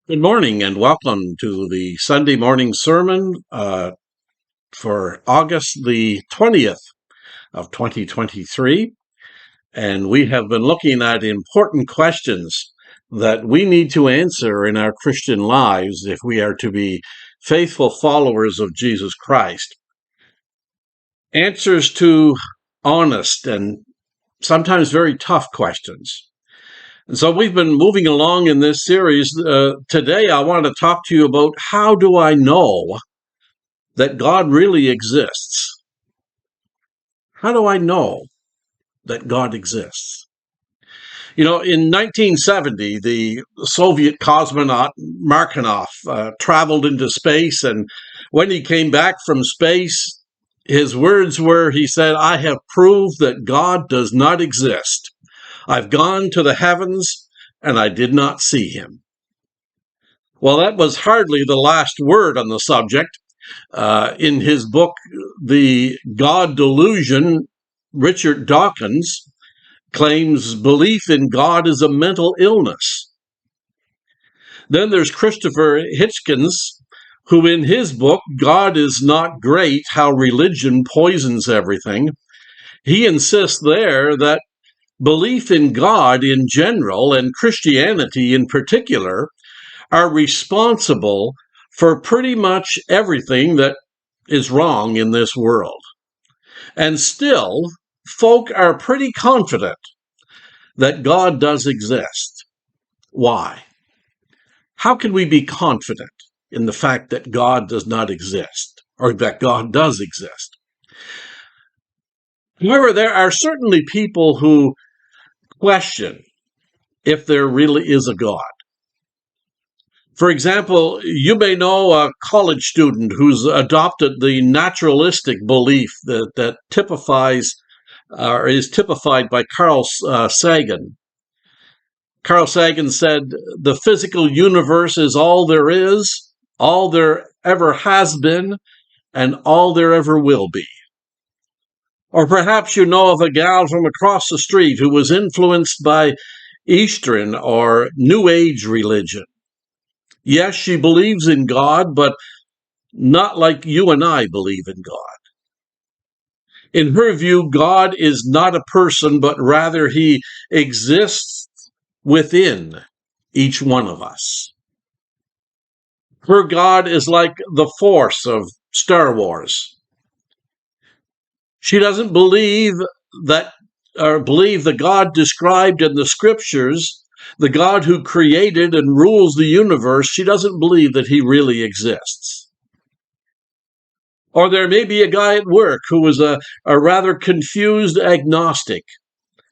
Good morning and welcome to the Sunday morning sermon for August the 20th of 2023. And we have been looking at important questions that we need to answer in our Christian lives if we are to be faithful followers of Jesus Christ. Answers to honest and sometimes very tough questions. And so we've been moving along in this series. Today, I want to talk to you about how do I know that God really exists? How do I know that God exists? In 1970, the Soviet cosmonaut Markov traveled into space, and when he came back from space, his words were, he said, "I have proved that God does not exist. I've gone to the heavens, and I did not see him." Well, that was hardly the last word on the subject. In his book, The God Delusion, Richard Dawkins claims belief in God is a mental illness. Then there's Christopher Hitchens, who in his book, God is Not Great, How Religion Poisons Everything, he insists there that belief in God in general and Christianity in particular are responsible for pretty much everything that is wrong in this world. And still, folk are pretty confident that God does exist. Why? How can we be confident in the fact that God does not exist, or that God does exist? However, there are certainly people who question if there really is a God. For example, you may know a college student who's adopted the naturalistic belief that typifies or is typified by Carl Sagan. Carl Sagan said, "The physical universe is all there is, all there ever has been, and all there ever will be." Or perhaps you know of a gal from across the street who was influenced by Eastern or New Age religion. Yes, she believes in God, but not like you and I believe in God. In her view, God is not a person, but rather he exists within each one of us. Her God is like the Force of Star Wars. She doesn't believe the God described in the scriptures, the God who created and rules the universe. She doesn't believe that he really exists. Or there may be a guy at work who is a rather confused agnostic,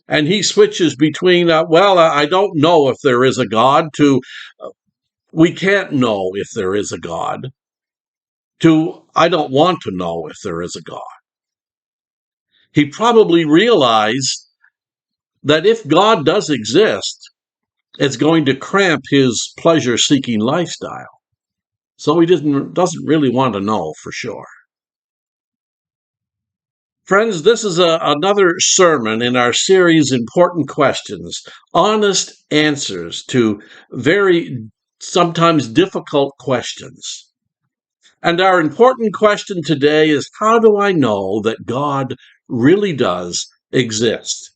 and he switches between, I don't know if there is a God, to we can't know if there is a God, to I don't want to know if there is a God. He probably realized that if God does exist, it's going to cramp his pleasure-seeking lifestyle. So he doesn't really want to know for sure. Friends, this is another sermon in our series, Important Questions, honest answers to very sometimes difficult questions. And our important question today is, how do I know that God really does exist?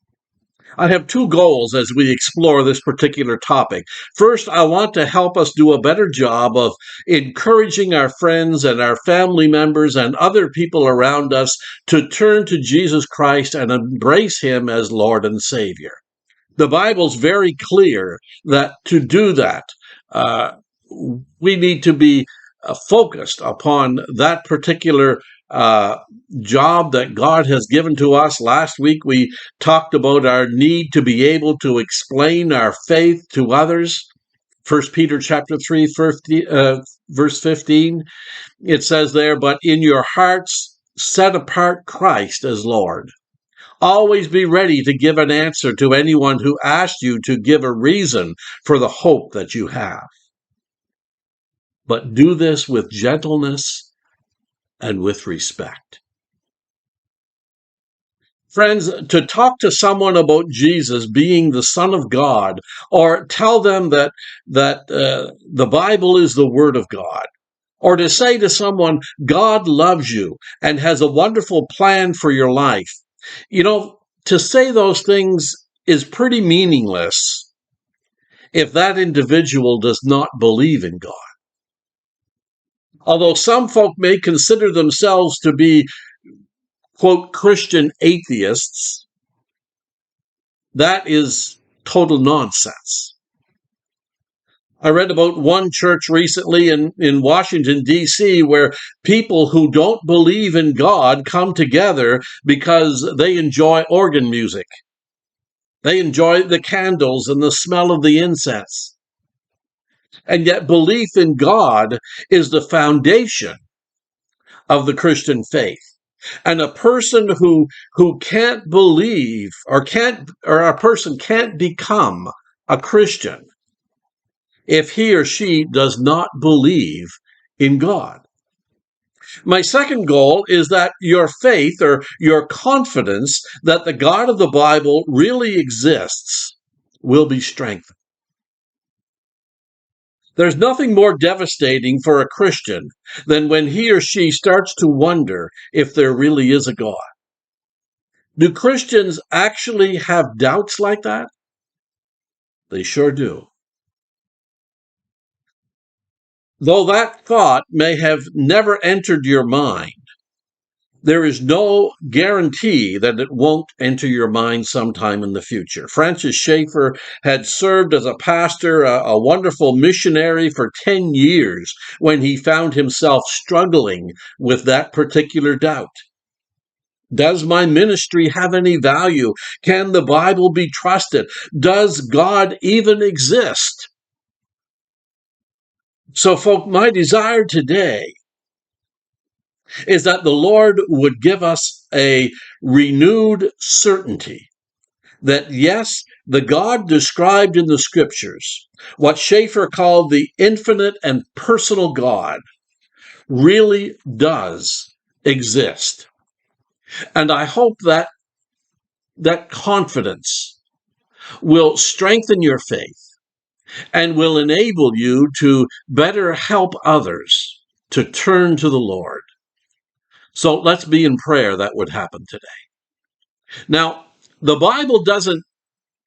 I have two goals as we explore this particular topic. First, I want to help us do a better job of encouraging our friends and our family members and other people around us to turn to Jesus Christ and embrace him as Lord and Savior. The Bible's very clear that to do that, we need to be focused upon that particular job that God has given to us. Last week we talked about our need to be able to explain our faith to others. 1 Peter chapter 3, verse 15, it says there, "But in your hearts set apart Christ as Lord. Always be ready to give an answer to anyone who asks you to give a reason for the hope that you have. But do this with gentleness and with respect." Friends, to talk to someone about Jesus being the Son of God, or tell them that the Bible is the Word of God, or to say to someone, God loves you and has a wonderful plan for your life, to say those things is pretty meaningless if that individual does not believe in God. Although some folk may consider themselves to be, quote, Christian atheists, that is total nonsense. I read about one church recently in Washington, D.C., where people who don't believe in God come together because they enjoy organ music. They enjoy the candles and the smell of the incense. And yet belief in God is the foundation of the Christian faith. And a person who can't believe or a person can't become a Christian if he or she does not believe in God. My second goal is that your faith or your confidence that the God of the Bible really exists will be strengthened. There's nothing more devastating for a Christian than when he or she starts to wonder if there really is a God. Do Christians actually have doubts like that? They sure do. Though that thought may have never entered your mind, there is no guarantee that it won't enter your mind sometime in the future. Francis Schaeffer had served as a pastor, a wonderful missionary for 10 years when he found himself struggling with that particular doubt. Does my ministry have any value? Can the Bible be trusted? Does God even exist? So, folk, my desire today is that the Lord would give us a renewed certainty that, yes, the God described in the scriptures, what Schaeffer called the infinite and personal God, really does exist. And I hope that that confidence will strengthen your faith and will enable you to better help others to turn to the Lord. So let's be in prayer that would happen today. Now, the Bible doesn't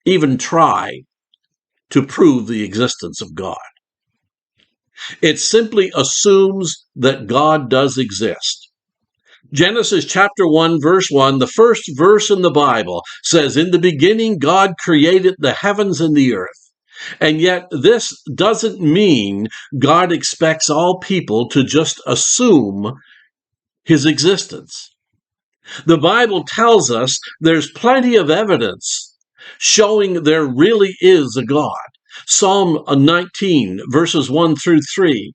even try to prove the existence of God. It simply assumes that God does exist. Genesis chapter 1, verse 1, the first verse in the Bible, says, "In the beginning, God created the heavens and the earth." And yet, this doesn't mean God expects all people to just assume his existence. The Bible tells us there's plenty of evidence showing there really is a God. Psalm 19, verses 1 through 3.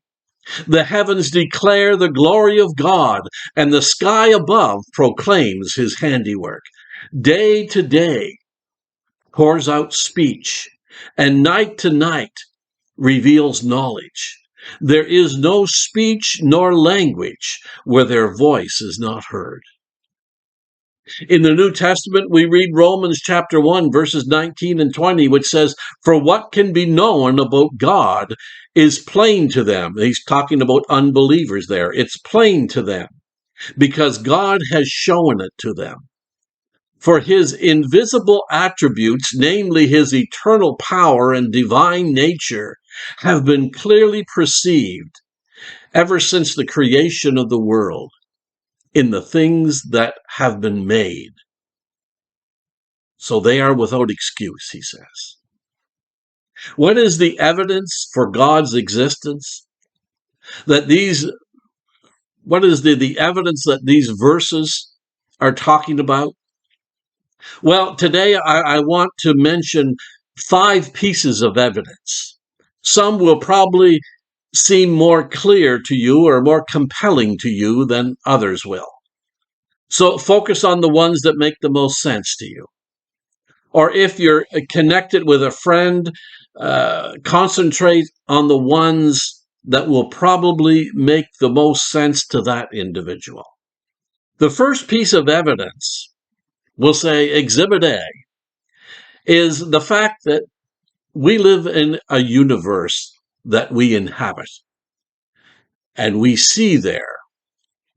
The heavens declare the glory of God, and the sky above proclaims his handiwork. Day to day pours out speech, and night to night reveals knowledge. There is no speech nor language where their voice is not heard. In the New Testament, we read Romans chapter 1, verses 19 and 20, which says, "For what can be known about God is plain to them." He's talking about unbelievers there. It's plain to them because God has shown it to them. For his invisible attributes, namely his eternal power and divine nature, have been clearly perceived ever since the creation of the world in the things that have been made. So they are without excuse, he says. What is the evidence for God's existence? What is the evidence that these verses are talking about? Well, today I want to mention 5 pieces of evidence. Some will probably seem more clear to you or more compelling to you than others will. So focus on the ones that make the most sense to you. Or if you're connected with a friend, concentrate on the ones that will probably make the most sense to that individual. The first piece of evidence we'll say Exhibit A, is the fact that we live in a universe that we inhabit, and we see there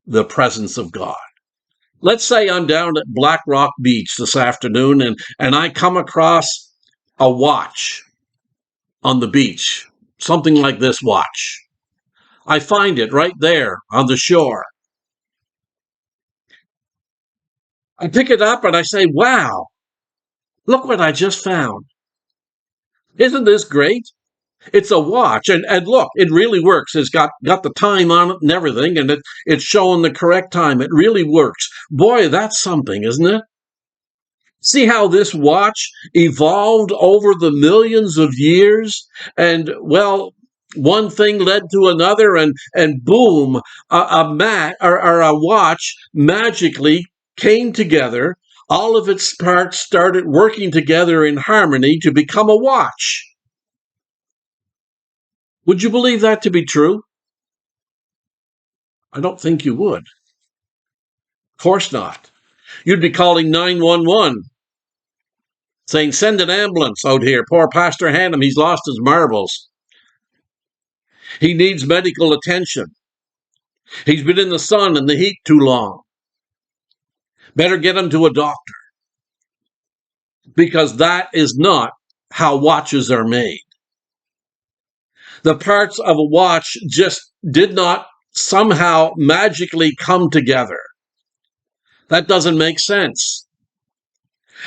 the presence of God. Let's say I'm down at Black Rock Beach this afternoon and I come across a watch on the beach, something like this watch. I find it right there on the shore. I pick it up and I say, wow, look what I just found. Isn't this great? It's a watch, and look, it really works. It's got the time on it and everything, and it's showing the correct time. It really works. Boy, that's something, isn't it? See how this watch evolved over the millions of years? And, well, one thing led to another, and boom, a watch magically came together. All of its parts started working together in harmony to become a watch. Would you believe that to be true? I don't think you would. Of course not. You'd be calling 911, saying, send an ambulance out here. Poor Pastor Hannem, he's lost his marbles. He needs medical attention. He's been in the sun and the heat too long. Better get him to a doctor. Because that is not how watches are made. The parts of a watch just did not somehow magically come together. That doesn't make sense.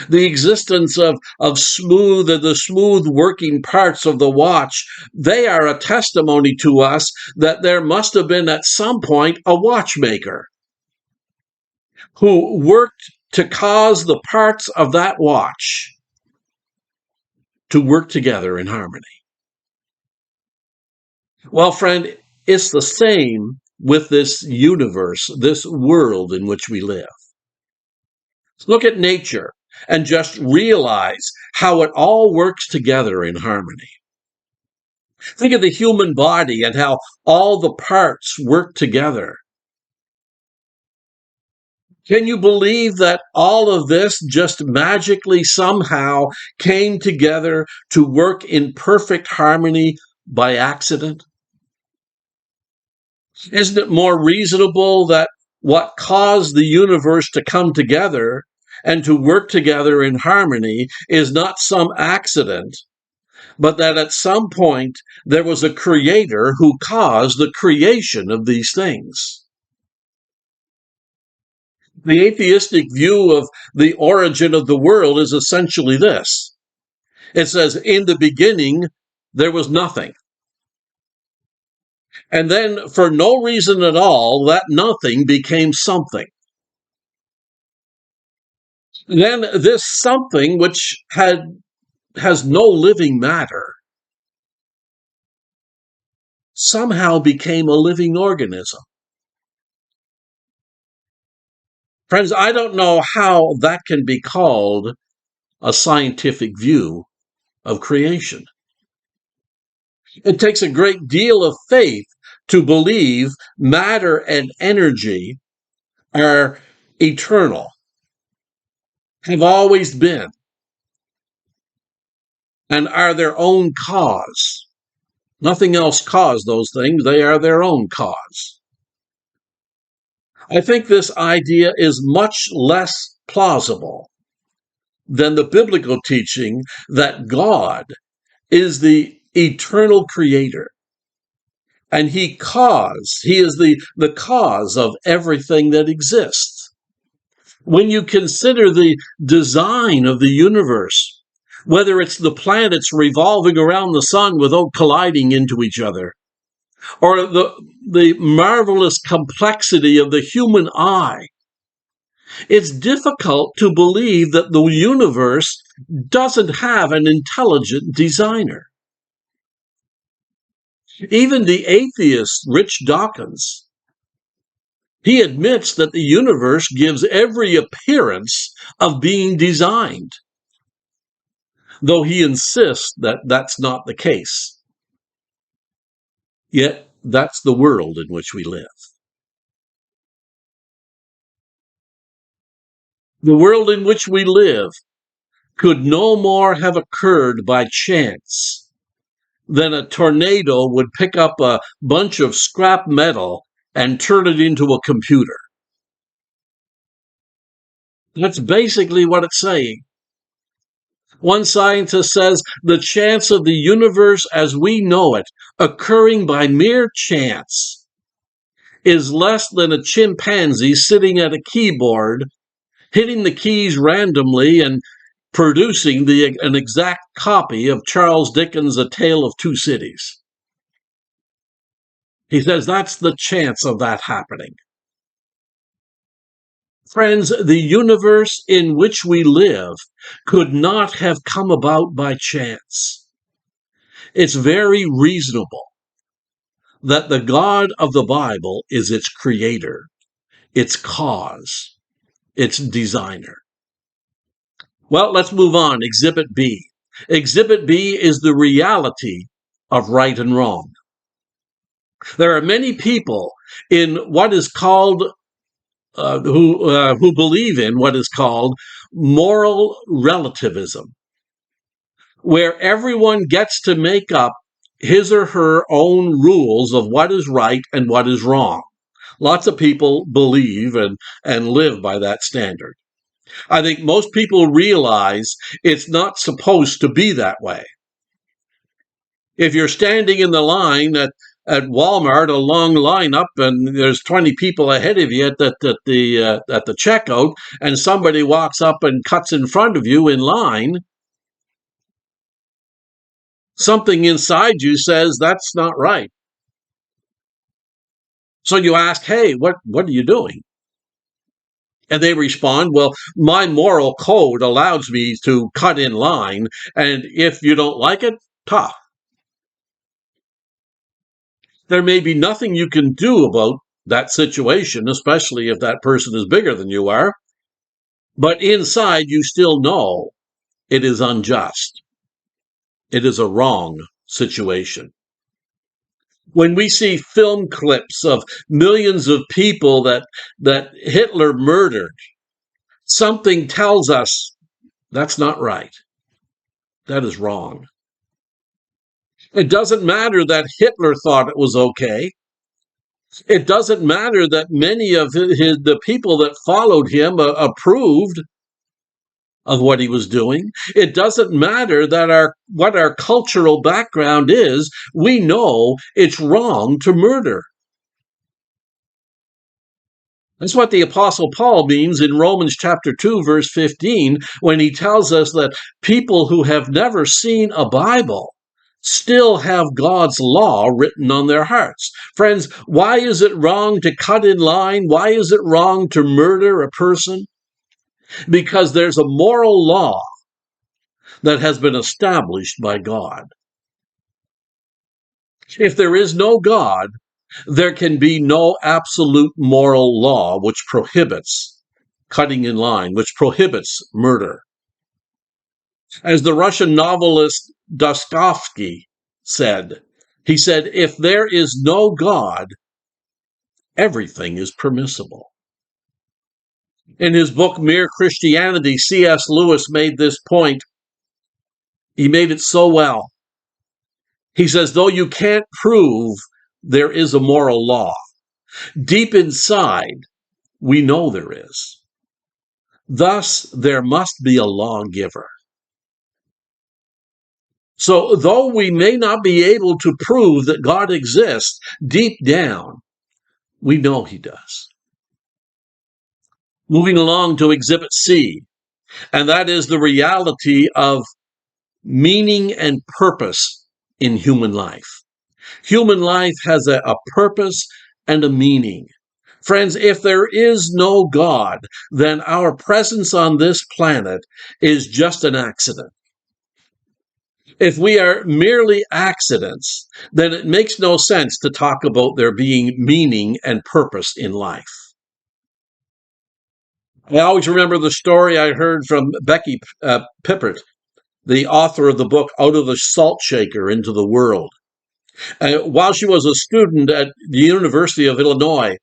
The existence of the smooth working parts of the watch, they are a testimony to us that there must have been at some point a watchmaker who worked to cause the parts of that watch to work together in harmony. Well, friend, it's the same with this universe, this world in which we live. Look at nature and just realize how it all works together in harmony. Think of the human body and how all the parts work together. Can you believe that all of this just magically somehow came together to work in perfect harmony by accident? Isn't it more reasonable that what caused the universe to come together and to work together in harmony is not some accident, but that at some point there was a creator who caused the creation of these things? The atheistic view of the origin of the world is essentially this. It says, in the beginning, there was nothing. And then, for no reason at all, that nothing became something. Then this something, which has no living matter, somehow became a living organism. Friends, I don't know how that can be called a scientific view of creation. It takes a great deal of faith to believe matter and energy are eternal, have always been, and are their own cause. Nothing else caused those things. They are their own cause. I think this idea is much less plausible than the biblical teaching that God is the eternal creator. And he is the cause of everything that exists. When you consider the design of the universe, whether it's the planets revolving around the sun without colliding into each other, or the marvelous complexity of the human eye, it's difficult to believe that the universe doesn't have an intelligent designer. Even the atheist Rich Dawkins, he admits that the universe gives every appearance of being designed, though he insists that that's not the case. Yet that's the world in which we live. The world in which we live could no more have occurred by chance than a tornado would pick up a bunch of scrap metal and turn it into a computer. That's basically what it's saying. One scientist says the chance of the universe as we know it occurring by mere chance is less than a chimpanzee sitting at a keyboard, hitting the keys randomly and producing an exact copy of Charles Dickens' A Tale of Two Cities. He says that's the chance of that happening. Friends, the universe in which we live could not have come about by chance. It's very reasonable that the God of the Bible is its creator, its cause, its designer. Well, let's move on. Exhibit B. Exhibit B is the reality of right and wrong. There are many people in what is called who believe in what is called moral relativism, where everyone gets to make up his or her own rules of what is right and what is wrong. Lots of people believe and live by that standard. I think most people realize it's not supposed to be that way. If you're standing in the line at Walmart, a long lineup, and there's 20 people ahead of you at the checkout, and somebody walks up and cuts in front of you in line, something inside you says that's not right. So you ask, hey, what are you doing? And they respond, well, my moral code allows me to cut in line, and if you don't like it, tough. There may be nothing you can do about that situation, especially if that person is bigger than you are. But inside, you still know it is unjust. It is a wrong situation. When we see film clips of millions of people that Hitler murdered, something tells us that's not right. That is wrong. It doesn't matter that Hitler thought it was okay. It doesn't matter that many of the people that followed him approved of what he was doing. It doesn't matter that what our cultural background is. We know it's wrong to murder. That's what the Apostle Paul means in Romans chapter 2, verse 15, when he tells us that people who have never seen a Bible still have God's law written on their hearts. Friends, why is it wrong to cut in line? Why is it wrong to murder a person? Because there's a moral law that has been established by God. If there is no God, there can be no absolute moral law which prohibits cutting in line, which prohibits murder. As the Russian novelist Dostoevsky said, he said, if there is no God, everything is permissible. In his book, Mere Christianity, C.S. Lewis made this point. He made it so well. He says, though you can't prove there is a moral law, deep inside, we know there is. Thus, there must be a lawgiver. So, though we may not be able to prove that God exists, deep down, we know he does. Moving along to Exhibit C, and that is the reality of meaning and purpose in human life. Human life has a purpose and a meaning. Friends, if there is no God, then our presence on this planet is just an accident. If we are merely accidents, then it makes no sense to talk about there being meaning and purpose in life. I always remember the story I heard from Becky Pippert, the author of the book Out of the Salt Shaker into the World. While she was a student at the University of Illinois,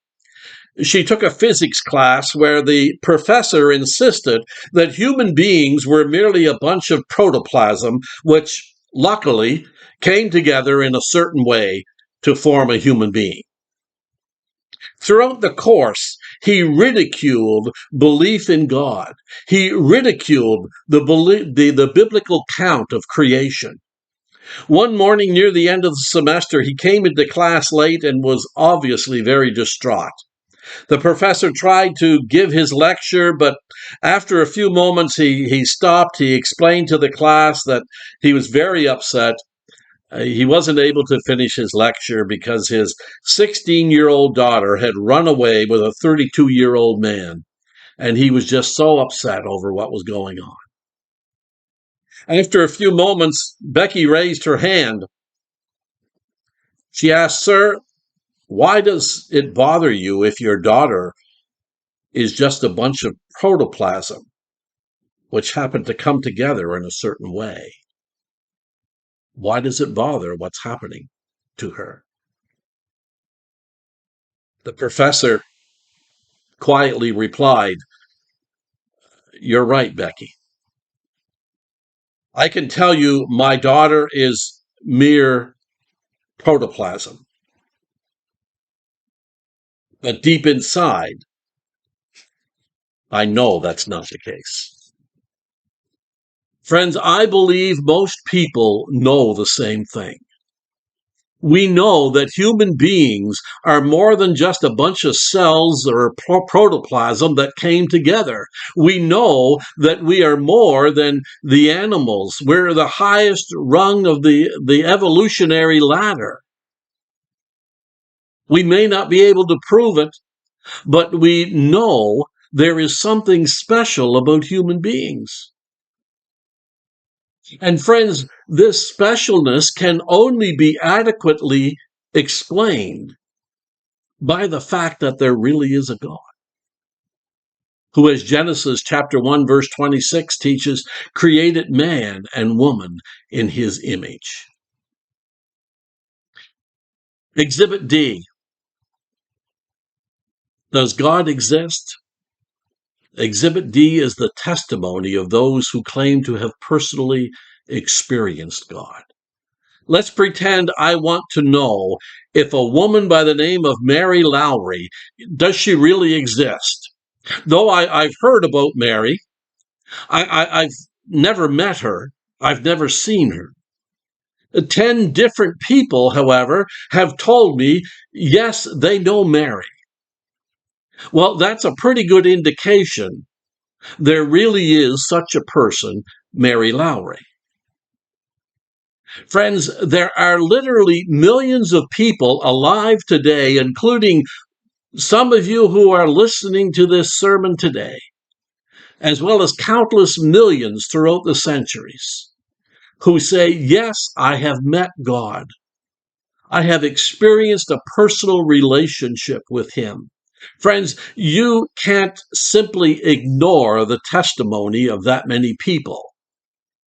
She took a physics class where the professor insisted that human beings were merely a bunch of protoplasm, which luckily came together in a certain way to form a human being. Throughout the course, he ridiculed belief in God. He ridiculed the biblical count of creation. One morning near the end of the semester, he came into class late and was obviously very distraught. The professor tried to give his lecture, but after a few moments he stopped. He explained to the class that he was very upset. He wasn't able to finish his lecture because his 16-year-old daughter had run away with a 32-year-old man, and he was just so upset over what was going on. After a few moments, Becky raised her hand. She asked, "Sir, why does it bother you if your daughter is just a bunch of protoplasm, which happen to come together in a certain way? Why does it bother what's happening to her?" The professor quietly replied, "You're right, Becky. I can tell you my daughter is mere protoplasm. But deep inside, I know that's not the case." Friends, I believe most people know the same thing. We know that human beings are more than just a bunch of cells or protoplasm that came together. We know that we are more than the animals. We're the highest rung of the evolutionary ladder. We may not be able to prove it, but we know there is something special about human beings. And friends, this specialness can only be adequately explained by the fact that there really is a God who, as Genesis chapter 1, verse 26 teaches, created man and woman in his image. Exhibit D. Does God exist? Exhibit D is the testimony of those who claim to have personally experienced God. Let's pretend I want to know if a woman by the name of Mary Lowry, does she really exist? Though I've heard about Mary, I've never met her. I've never seen her. 10 different people, however, have told me, yes, they know Mary. Well, that's a pretty good indication there really is such a person, Mary Lowry. Friends, there are literally millions of people alive today, including some of you who are listening to this sermon today, as well as countless millions throughout the centuries, who say, yes, I have met God. I have experienced a personal relationship with him. Friends, you can't simply ignore the testimony of that many people,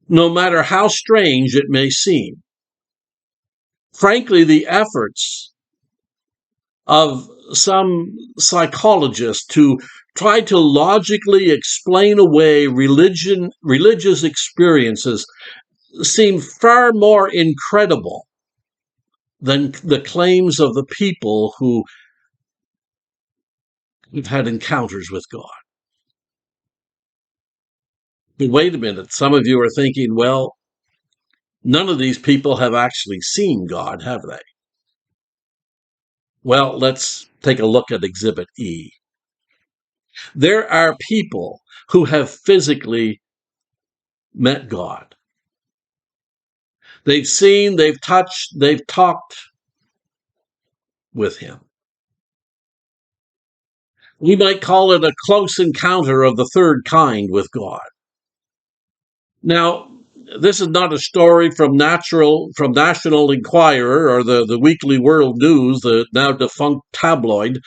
no matter how strange it may seem. Frankly, the efforts of some psychologists to try to logically explain away religious experiences seem far more incredible than the claims of the people who have had encounters with God. But wait a minute, some of you are thinking, well, none of these people have actually seen God, have they? Well, let's take a look at Exhibit E. There are people who have physically met God. They've seen, they've touched, they've talked with him. We might call it a close encounter of the third kind with God. Now, this is not a story from National Enquirer or the Weekly World News, the now defunct tabloid,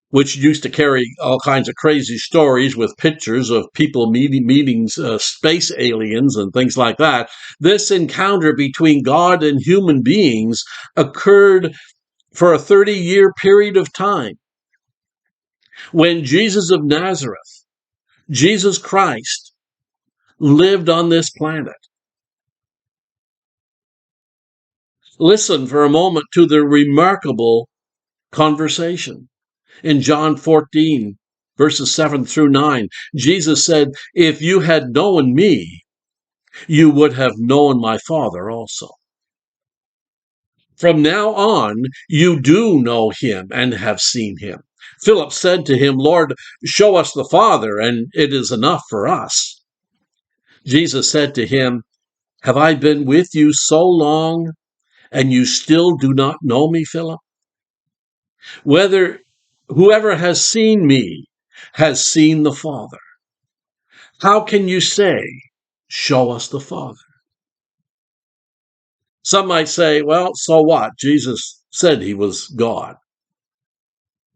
which used to carry all kinds of crazy stories with pictures of people meeting space aliens and things like that. This encounter between God and human beings occurred for a 30-year period of time. When Jesus of Nazareth, Jesus Christ, lived on this planet. Listen for a moment to the remarkable conversation. In John 14, verses 7 through 9, Jesus said, "If you had known me, you would have known my Father also. From now on, you do know him and have seen him." Philip said to him, "Lord, show us the Father, and it is enough for us." Jesus said to him, "Have I been with you so long, and you still do not know me, Philip? Whoever has seen me has seen the Father. How can you say, 'Show us the Father'?" Some might say, well, so what? Jesus said he was God.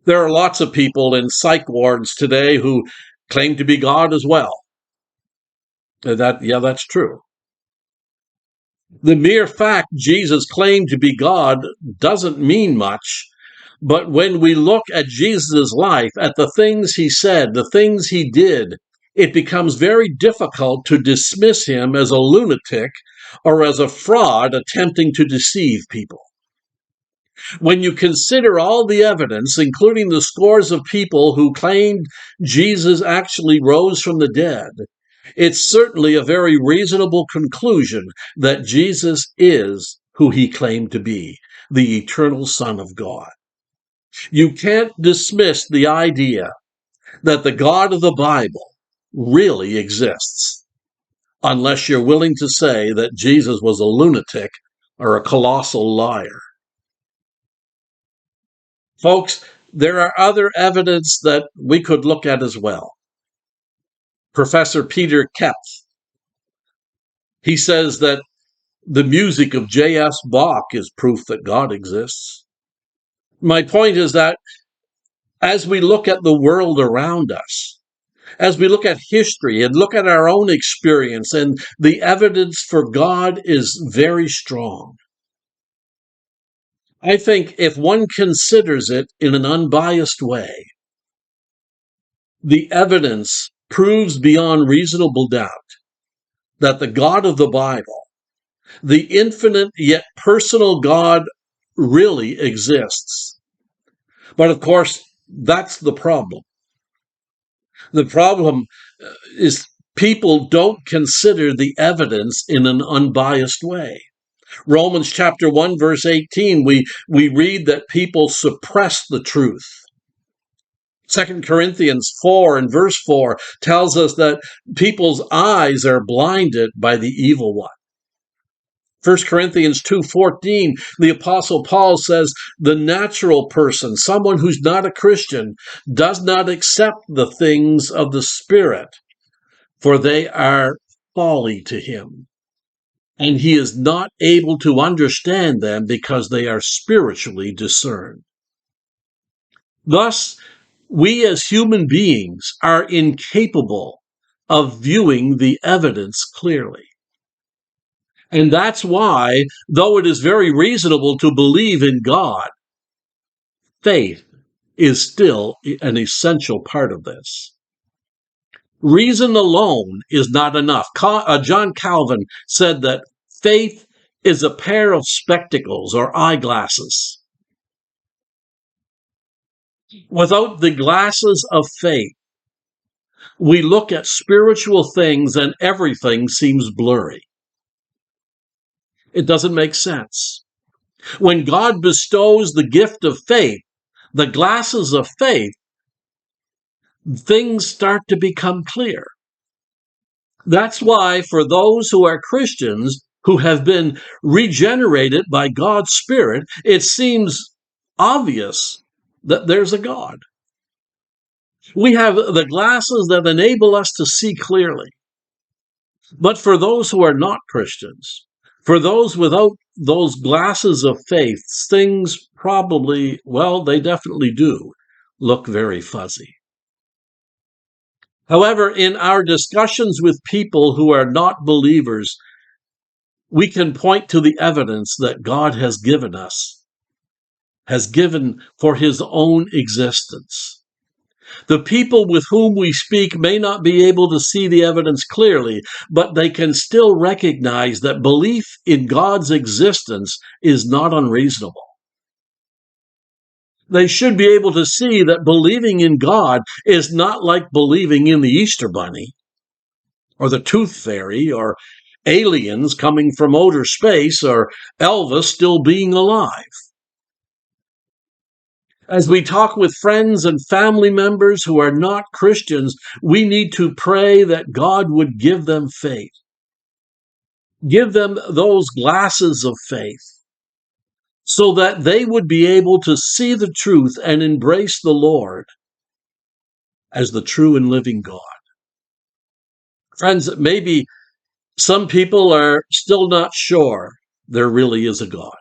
There are lots of people in psych wards today who claim to be God as well. That's true. The mere fact Jesus claimed to be God doesn't mean much, but when we look at Jesus' life, at the things he said, the things he did, it becomes very difficult to dismiss him as a lunatic or as a fraud attempting to deceive people. When you consider all the evidence, including the scores of people who claimed Jesus actually rose from the dead, it's certainly a very reasonable conclusion that Jesus is who he claimed to be, the eternal Son of God. You can't dismiss the idea that the God of the Bible really exists unless you're willing to say that Jesus was a lunatic or a colossal liar. Folks, there are other evidence that we could look at as well. Professor Peter Kepf, he says that the music of J.S. Bach is proof that God exists. My point is that as we look at the world around us, as we look at history and look at our own experience, and the evidence for God is very strong. I think if one considers it in an unbiased way, the evidence proves beyond reasonable doubt that the God of the Bible, the infinite yet personal God, really exists. But of course, that's the problem. The problem is people don't consider the evidence in an unbiased way. Romans chapter 1, verse 18, we read that people suppress the truth. 2 Corinthians 4 and verse 4 tells us that people's eyes are blinded by the evil one. 1 Corinthians 2:14, the Apostle Paul says, the natural person, someone who's not a Christian, does not accept the things of the Spirit, for they are folly to him, and he is not able to understand them because they are spiritually discerned. Thus, we as human beings are incapable of viewing the evidence clearly. And that's why, though it is very reasonable to believe in God, faith is still an essential part of this. Reason alone is not enough. John Calvin said that faith is a pair of spectacles or eyeglasses. Without the glasses of faith, we look at spiritual things and everything seems blurry. It doesn't make sense. When God bestows the gift of faith, the glasses of faith, things start to become clear. That's why for those who are Christians, who have been regenerated by God's Spirit, it seems obvious that there's a God. We have the glasses that enable us to see clearly. But for those who are not Christians, for those without those glasses of faith, things probably, well, they definitely do look very fuzzy. However, in our discussions with people who are not believers, we can point to the evidence that God has given us, has given for his own existence. The people with whom we speak may not be able to see the evidence clearly, but they can still recognize that belief in God's existence is not unreasonable. They should be able to see that believing in God is not like believing in the Easter Bunny or the Tooth Fairy or aliens coming from outer space or Elvis still being alive. As we talk with friends and family members who are not Christians, we need to pray that God would give them faith. Give them those glasses of faith so that they would be able to see the truth and embrace the Lord as the true and living God. Friends, maybe some people are still not sure there really is a God.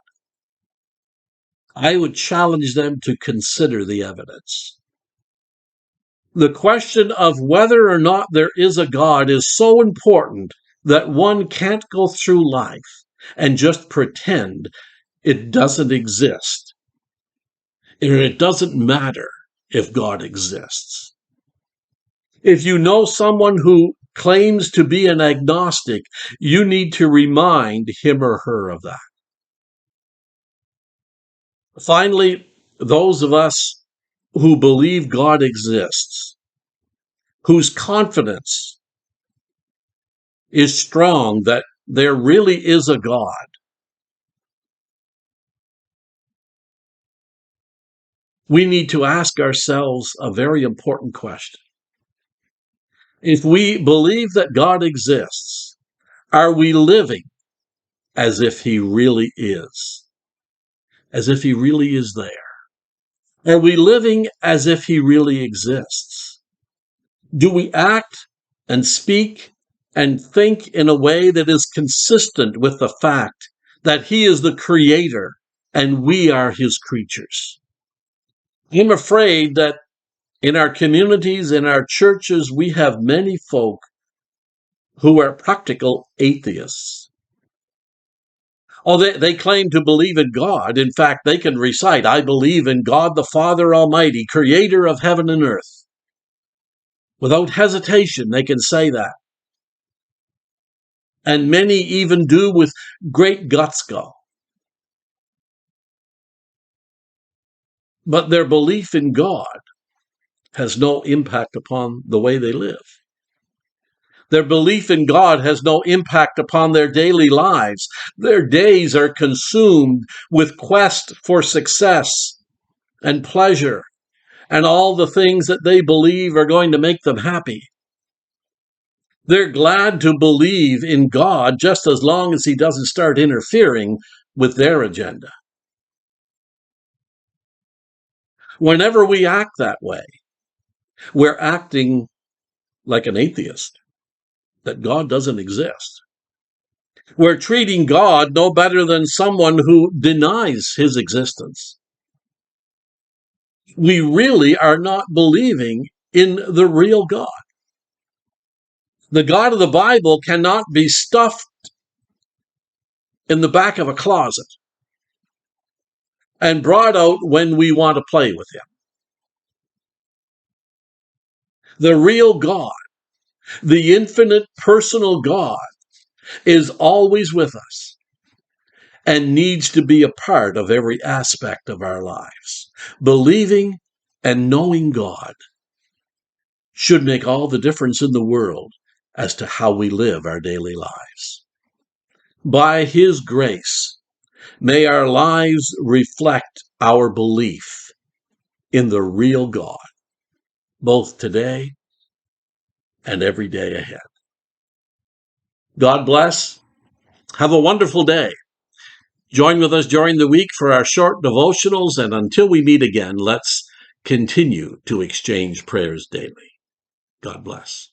I would challenge them to consider the evidence. The question of whether or not there is a God is so important that one can't go through life and just pretend it doesn't exist. And it doesn't matter if God exists. If you know someone who claims to be an agnostic, you need to remind him or her of that. Finally, those of us who believe God exists, whose confidence is strong that there really is a God, we need to ask ourselves a very important question. If we believe that God exists, are we living as if he really is? As if he really is there? Are we living as if he really exists? Do we act and speak and think in a way that is consistent with the fact that he is the creator and we are his creatures? I'm afraid that in our communities, in our churches, we have many folk who are practical atheists. Oh, they claim to believe in God. In fact, they can recite, I believe in God the Father Almighty, creator of heaven and earth. Without hesitation, they can say that. And many even do with great gusto. But their belief in God has no impact upon the way they live. Their belief in God has no impact upon their daily lives. Their days are consumed with quest for success and pleasure and all the things that they believe are going to make them happy. They're glad to believe in God just as long as he doesn't start interfering with their agenda. Whenever we act that way, we're acting like an atheist, that God doesn't exist. We're treating God no better than someone who denies his existence. We really are not believing in the real God. The God of the Bible cannot be stuffed in the back of a closet and brought out when we want to play with him. The real God, the infinite personal God, is always with us and needs to be a part of every aspect of our lives. Believing and knowing God should make all the difference in the world as to how we live our daily lives. By his grace, may our lives reflect our belief in the real God, both today and every day ahead. God bless. Have a wonderful day. Join with us during the week for our short devotionals, and until we meet again, let's continue to exchange prayers daily. God bless.